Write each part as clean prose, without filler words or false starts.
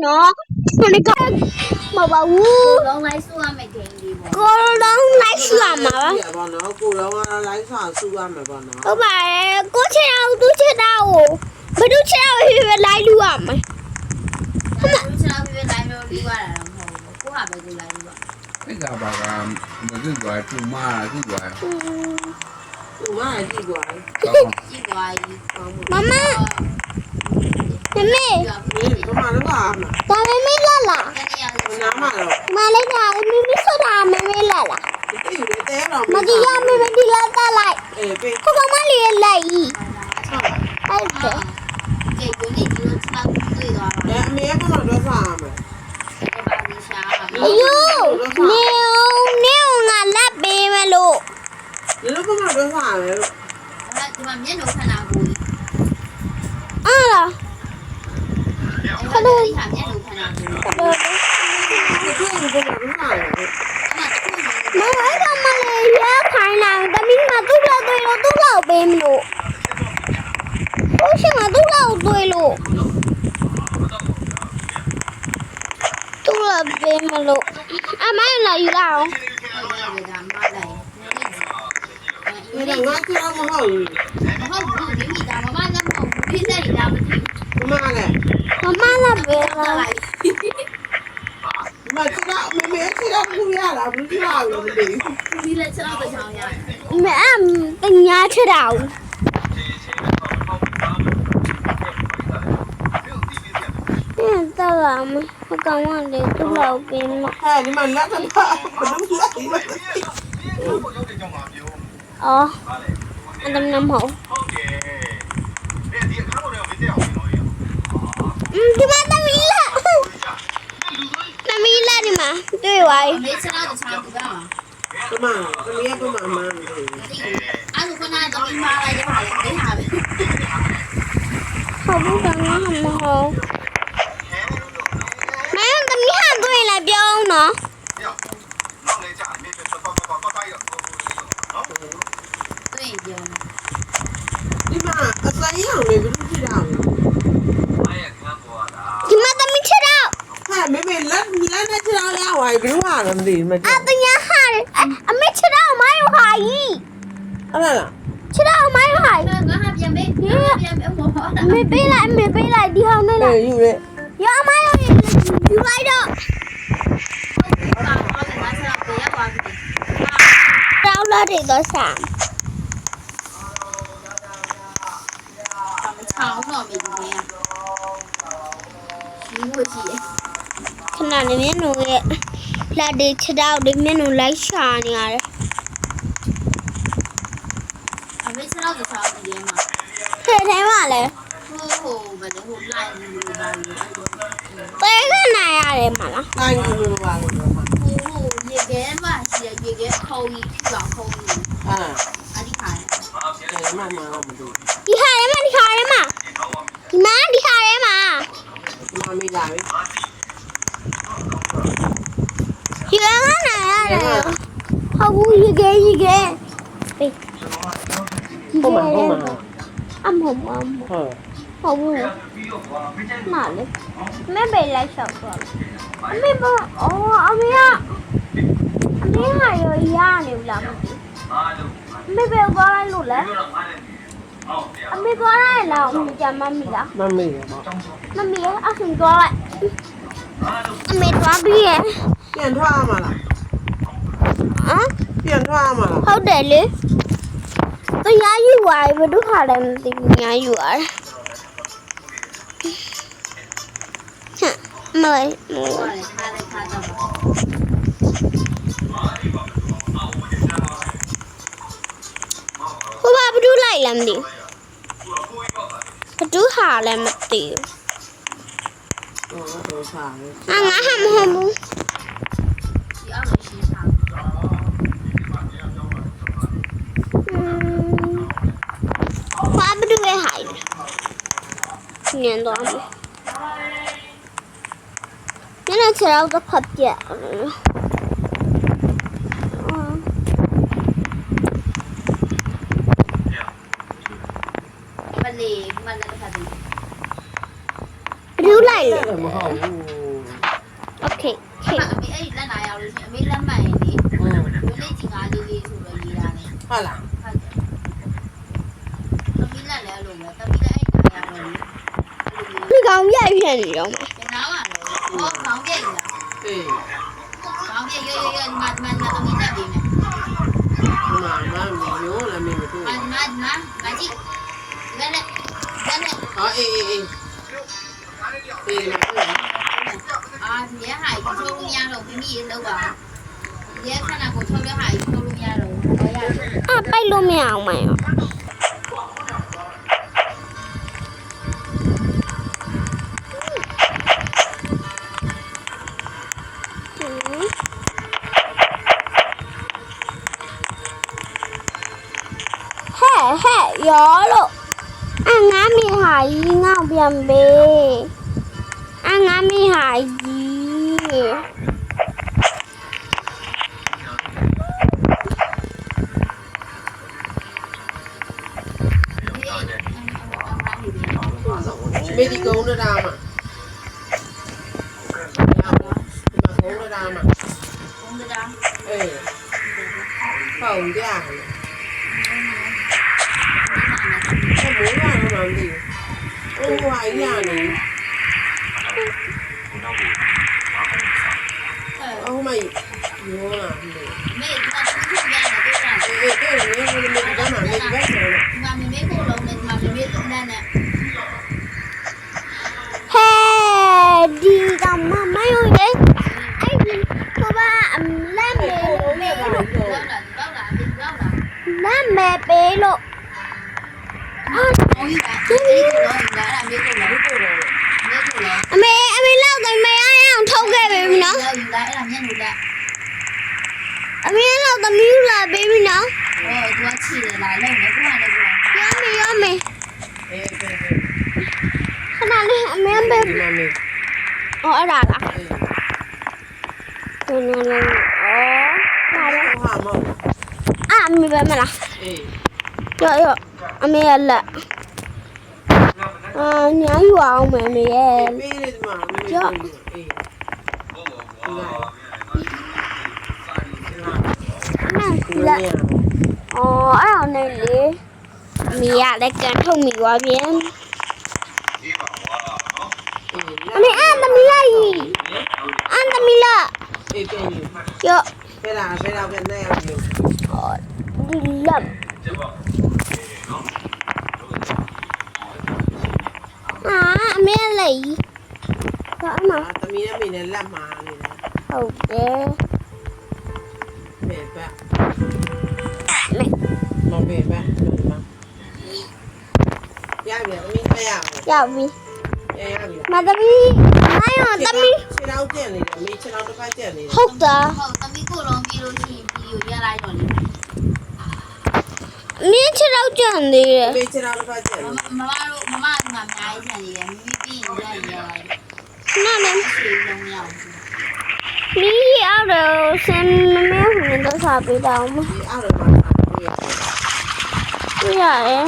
nó con mà bảo cô long lấy xua mày kèn đi bọn cô long lấy xua mà cô long lấy xua mà bọn nó các bạn cô chơi đâu mà tôi chơi đâu thì phải lấy luôn mà tôi chơi đâu thì phải lấy nó đi qua là làm hồ cô hả phải cô lấy đi bọn cái gà bà gà mà cái gọi trù ma cái gọi là gì gọi đi qua mama mẹ có mà nó làm ta mẹ la cái này là nó mà rồi mà lấy ra mẹ sao làm mẹ la cái gì đấy té rồi mà đi ra mẹ đi la ta lại không có má liền lại ai thế cái cuốn này chưa sao tươi rồi mẹ có mà nó làm cái bà đi xa ayo nếu ngà lát bê mà lộ nó có mà nó làm nhưng mà nhớ nấu khả nào vui là cái đây đi thảm nhớ nấu khả nào vui mà nói không mà này nhớ khai nào ta biết mà tốt là tôi nó tốt là bê lộ tôi sẽ mà tốt là tôi lộ tốt là bê mà lộ mấy là gì đâu người đàn ông chưa có hỏi mà này mama là bê là mà chưa đạo mẹ chưa đạo không ra là không ra rồi mình đi mẹ tình nhà chưa đầu tao làm không cần để tôi lâu bên mà nhưng mà lát nó đúng lát anh tâm năm hậu đi mà tâm ý là đi mà tôi vậy cái mà không biết cần nó không hậu mấy anh tâm ý hai tôi là bao nữa đi mà sao ý hỏng mình cũng chưa đạo thì mà tâm ý chưa đâu hai mấy lát nó chưa đạo ra ngoài cái hoa làm gì mà tôi nhớ hai mấy chưa đâu mấy hoài là chưa đâu mấy hoài mày biết lại đi không đây là giờ mấy đi lại đó rau lên thì tôi sẵn cái nào để miếng nuôi là để chơi đâu để miếng nuôi lấy xà nè thế mà lại cái này à để mà nó anh người vào mà đi khai đấy mà má đi khai đấy mà mình làm chuyện này à không vui gì ghê không mà âm hồn không vui mà đi mấy bị lại sợ rồi mấy bố ông hai rồi ya đều làm mấy bé có ai lụt đấy mấy có ai là ông chăm mami đó mami á không có lại mẹ thoa bia tiền thoa mà là tiền thoa mà là không để lý tôi nhá như vậy mà đứa họ làm thì nhá như vậy mời cô ba đứa lại làm gì đứa họ làm một tỷ ăn á không ba đứa về hải nhìn đó cái này sẽ đâu có phật dạ လိုက်လေ မဟုတ်ဘူး โอเค အမေအဲ့ဒီလက်နာရောက်လို့ရှိရင်အမေလက်မှန်ရင်လေဘယ်လေးကြီးကားလေးလေးဆိုတော့ရေးတာလေ ဟုတ်လား ဟုတ်တယ်သမီးလက်လဲလို့ပဲသမီးလက်အဲ့နာရောက်လို့ ဒီကောင်ရိုက်ဖြစ်နေတော့မှာ ကျနာပါလေဟောခေါင်းပြည့်လား အေး ခေါင်းပြည့်ရွရွရွမသမီးလက်ပြီးမယ် မရိုးလည်းမင်းမတို့ မကြည့်လက်နဲ့ ဟာအေးအာဒီဟာကြီးထုတ်လို့ရတော့မိမိရေလောက်ပါရဲခဏကိုထုတ်တဲ့ဟာကြီးထုတ်လို့ရတော့ဟောရတယ် ပိုက်လို့မရအောင်မရောဟဲ့ရောလို့ငါမိဟာကြီးငေါ့ပြန်ပေးငါမိဟာကြီးမေဒီကုန်းရတာမှာကုန်းရတာမှာ ဘုံတရား အေးပေါ့ရတယ်ဘယ်လိုလဲမသိဘူးဟိုဟာရနေအော်မယောလာ မေကတူတူရတယ်တွေ့တာ အေးတဲ့နေနေနေကမှမေဘက်ဆိုတော့ ဒီမှာမေကိုလုံးနဲ့ဒီမှာမေလုံးနဲ့ ဟဲ့ဒီကောင်မယောလေအဲ့ဒီဘာလမ်းမေလို့ လောက်တာလောက်တာအမေလောက်တာ လမ်းမေပေးလို့ဟာ အော်ကြီးပါဒီကိုလုံးလာတာမေကိုလုံးမေကိုလုံး အမေလောက်တော့မရအောင်ထုတ်ခဲ့ပြီနော် လောက်ယူလာအဲ့ဒါမျက်နှာလက် အမေလောက်သမီးလာပေးပြီနော် ဟောသူကချီတယ်လားလုံးနေကိုကလည်းကို ရောမေ အေးအေး ခဏလေးအမေပေး ဒီမှာမေ အော်အဲ့ဒါလား အေး ဒီနေ့လေးအော်လာတော့ ဟာမော အမေပဲမလား အေး ရောအမေရလက်ညာယူအောင်မယ်မေရဲ့ ပေးတယ်ဒီမှာအေး လက်အော်အဲ့အောင်နေလေအမေရလည်းကန်ထုတ်မိသွားပြန်အမေသမီးလိုက်သမီးလာ အေးပြန်ယူ ရော ဘယ်လားပြန်နေအောင်ယူ ဒီလက်အမေလေးဘာမှ သမီးနဲ့မိနဲ့လက်မှာနေတာ ဟုတ်တယ် မေဘက်မောဘေဘက်ရပြီသမီးမရဘူး ရောက်ပြီ ရပြီ မသမီးမယောသမီး ခြေထောက်ကျက်နေတယ်မိခြေထောက်တစ်ဖက်ကျက်နေတယ် ဟုတ်တာ ဟုတ်သမီးကိုလုံးပြီးလို့ရှိရင်ဗီဒီယိုရလိုက်တော့လေ မင်းချတော့ကြံသေးတယ် မိခြေထောက်တစ်ဖက်ကျက်နေ မမတို့မမကအများကြီးဆန်နေတယ်မိမိပြီးရင်ရရလိုက် နာမည် ရှေ့လုံးရအောင် မီးအော်တော့စင်မမေဟိုတော့စားပေးတော့မ ဒီအားတော့မှာပြရ ပြရတယ်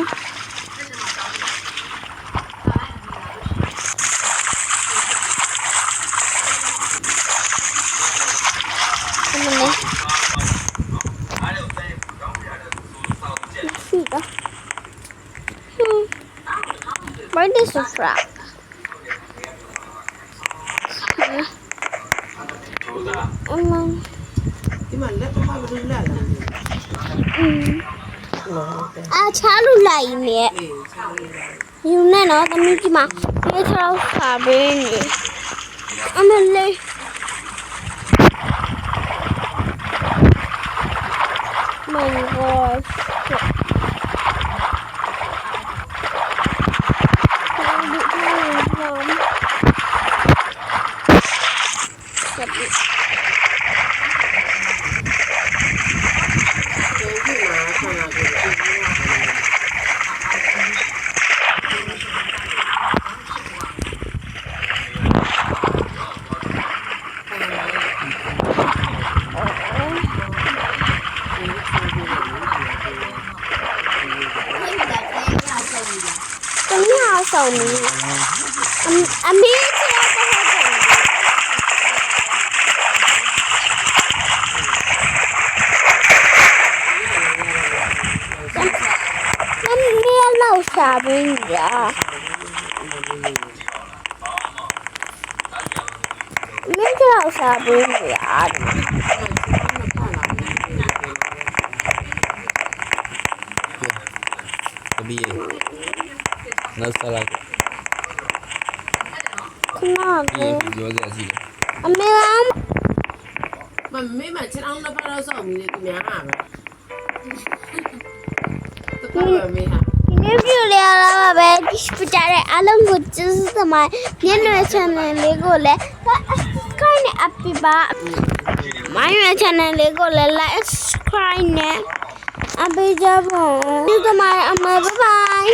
Why this so frag? ဒီမှာလက်တော့မလို့လက်လာ ချားလို့လိုက်နေ အေးချာလေးလာ ယူနေတော့သမီးကြီးမပြေးချောက်စားပေးနေအမလေး My gosh. Sống đi. Amazing. မင်းကြောက်စားပေးနေရတာ တပီးနောက်ဆက်လိုက် ခဏလေး ပြောစရာရှိတယ် အမေက မမေမချောင်းတော့ဖတော့ဆောက်ပြီးသူများဟာပဲတော့မေဟာ ဒီနေ့ပြရတာပဲဒီစပကြတဲ့အလုံးကိုကျေးဇူးတင်ပါတယ်ညနေ channel လေးကိုလည်း subscribe နဲ့အပိပါမိုင်းရဲ့ channel လေးကိုလည်း like subscribe နဲ့အပိကြပါကျေးဇူးတင်ပါတယ်အမေ bye bye